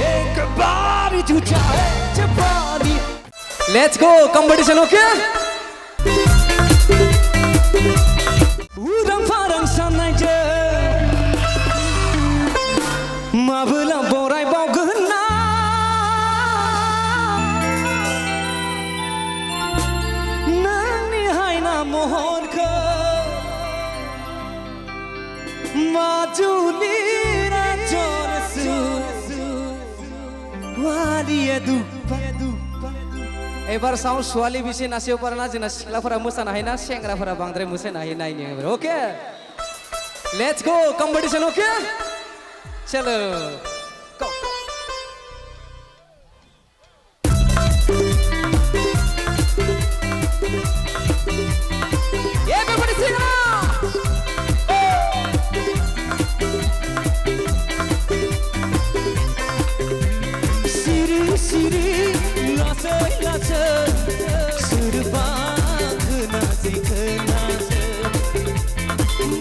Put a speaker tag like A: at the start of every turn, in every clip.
A: एक बारी झूठा है जबानी।
B: लेट्स गो कंपटीशन ओके
A: उदां फारां साननायजों माबोला बरायबावगोन ना नोंनि हायना महरखौ माजुलि राजनसु वालिया दुपा
B: एबार साउन्ड सुवाली बिसे नासेव पारना जोंना सिख्लाफोरा मोसानो हायोना सेंग्राफोरा बांद्राय मोसानो हायो नायनो okay let's go competition okay चलो गो everybody sing along
A: Siri Siri Lasai Lasai Serba Kenasi Kenasi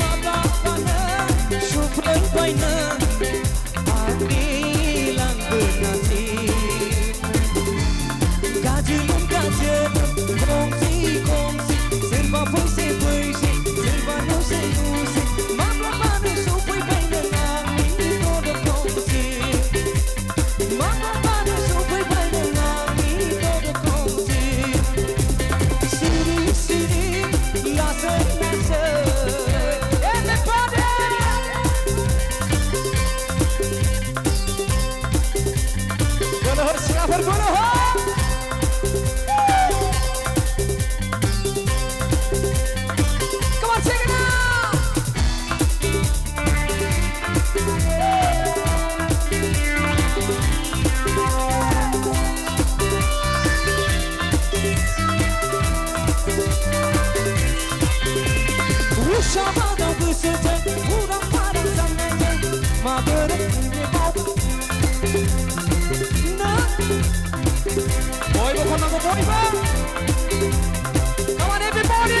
A: Maba Pana Syufran Baina Anilang Kenasi Gajilum Gajilum Kongsi Kongsi Serba Puisi Puisi Serba Nusi Nusi Maba Pana Syufran Baina Ani Kodo Kongsi Maba Pana Syufran Baina Ani Kodo Kongsi Siri Siri Lasai Lasai Everybody Golohor Singapore Golohor Come on sing it now Ushamadan beserta Urang parang sananya Maberat ini mau Nah Boy bukan aku boy bang Come on everybody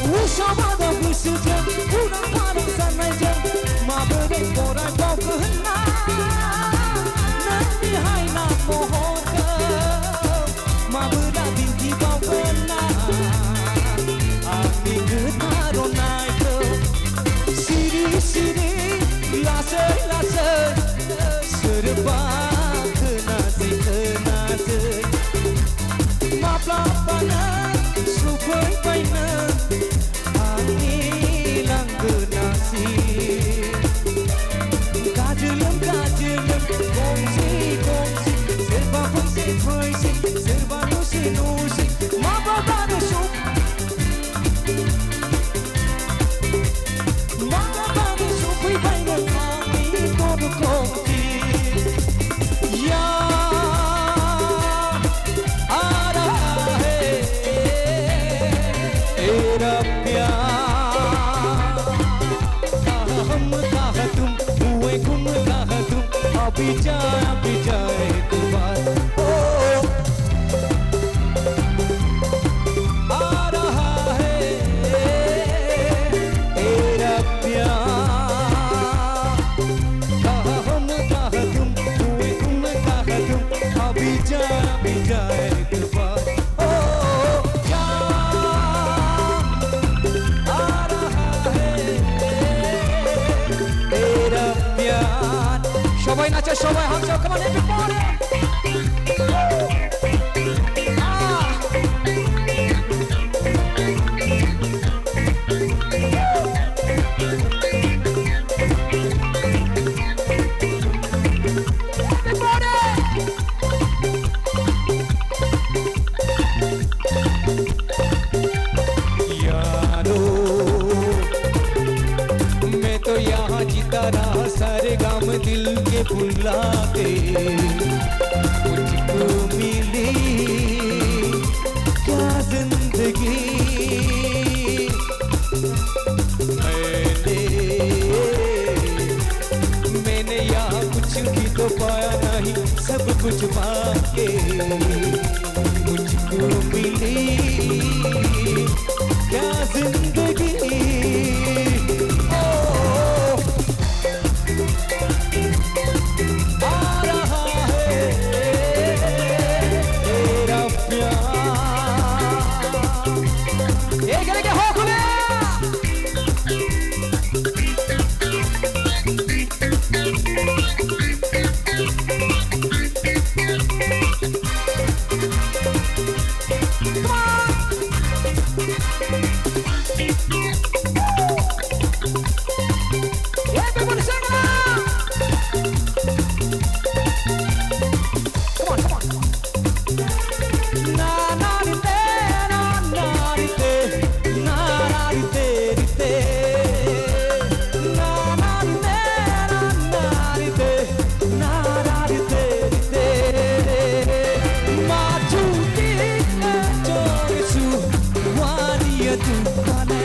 A: Ushamadan beserta Urang parang sananya Maberat orang bau kehendak Nanti haina mohonka Mabula binti bau kena Ami getaron naik Siri siri lasai lasai Serba kenasi kenasi Mapla pana supai paina Ami lang kenasi Kajelem kajelem kongsi kongsi Serba puisi puisi Serba nusi nusi Maba bana syuk Maba bana syukui baina kami kodo kongsi Ya Ada hai Era pyar Hum kaha tum Huए गुम कहा तुम अभी जाए एक बार आ रहा है तेरा प्यार कहा हम कहा तुम हुए गुम कहा तुम अभी जाए एक बार आ रहा है तेरा प्यार সবাই নাচে সবাই হামসো come on everybody यारो मैं तो यहाँ जीता रहा सारे गाम दिल के भुला के मुझको मिली क्या जिंदगी मैंने यहाँ कुछ भी तो पाया नहीं सब कुछ पाके मुझको मिली क्या जिंदगी
B: एकेलगे সকলে Everybody sing it out! Come on, come on. Na na di te, na na di te, na na di te, na na di te, na na di te, ma tutti e giorni su, guardi e tu pane.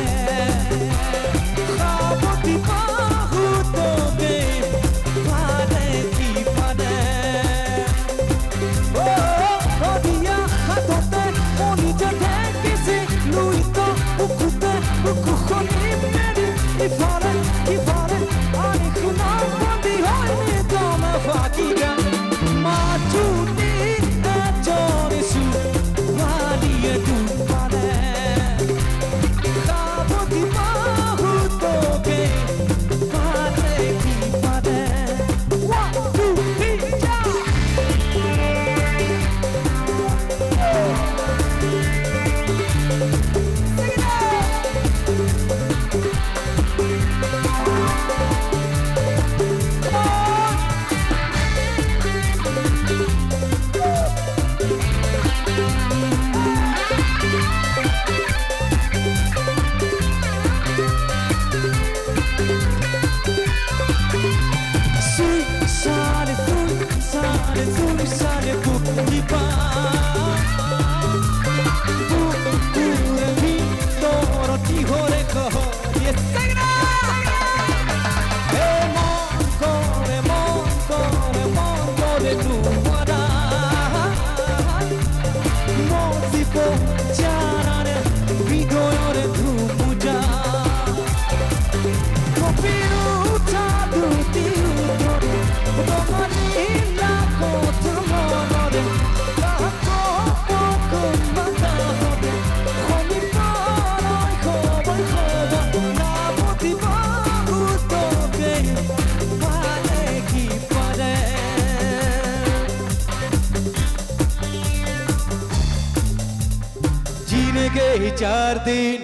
A: के 4 दिन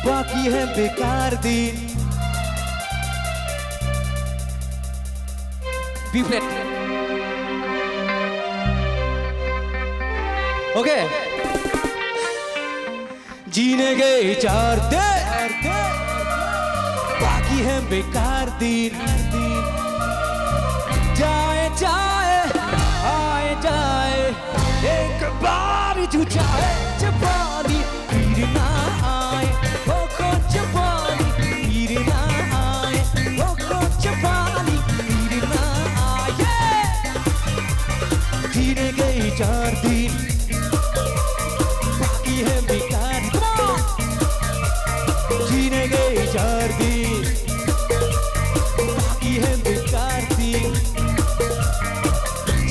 A: बाकी है बेकार दिन
B: B flat okay
A: जीने गए 4 दिन बाकी है बेकार दिन जाए जाए आए जाए एक बार तू जाए जवानी फिर ना आए वो को जवानी फिर ना आए वो को जवानी फिर ना आए जीने गए 4 दिन बाकी है बेकार जीने गए 4 दिन बाकी है बेकार दिन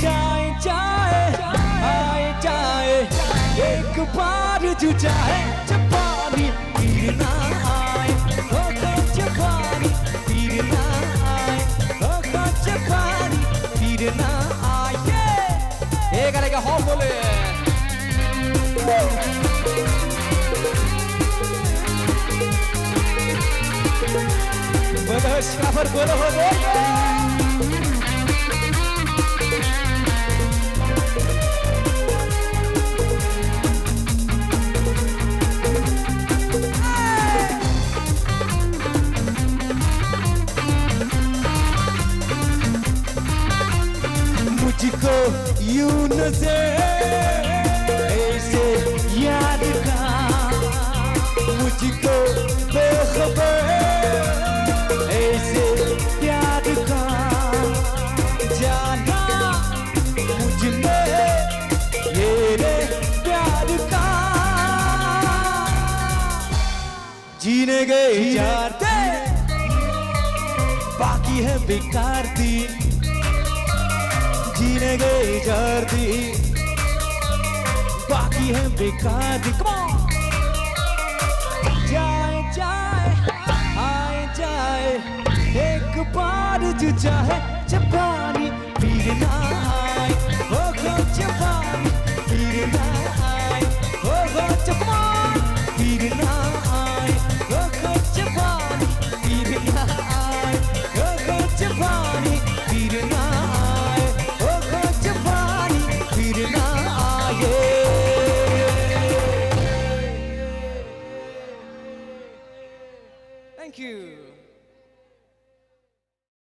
A: जाए जाए आए जाए एक बार जो चाहे जवानी फिर ना आए वो तो जवानी फिर ना आए वो तो जवानी फिर ना आए
B: ये करेगा हो बोले
A: बोलो शिकाफर बोलो हो मुझको यूं नजर ऐसे याद का मुझको बेखबर ऐसे प्यार का जाना मुझने ये रे प्यार का जीने गए 4 दिन बाकी है बेकार दिन जीने गए 4 दिन बाकी है बेकार दिन तू चाहे जब पानी पीना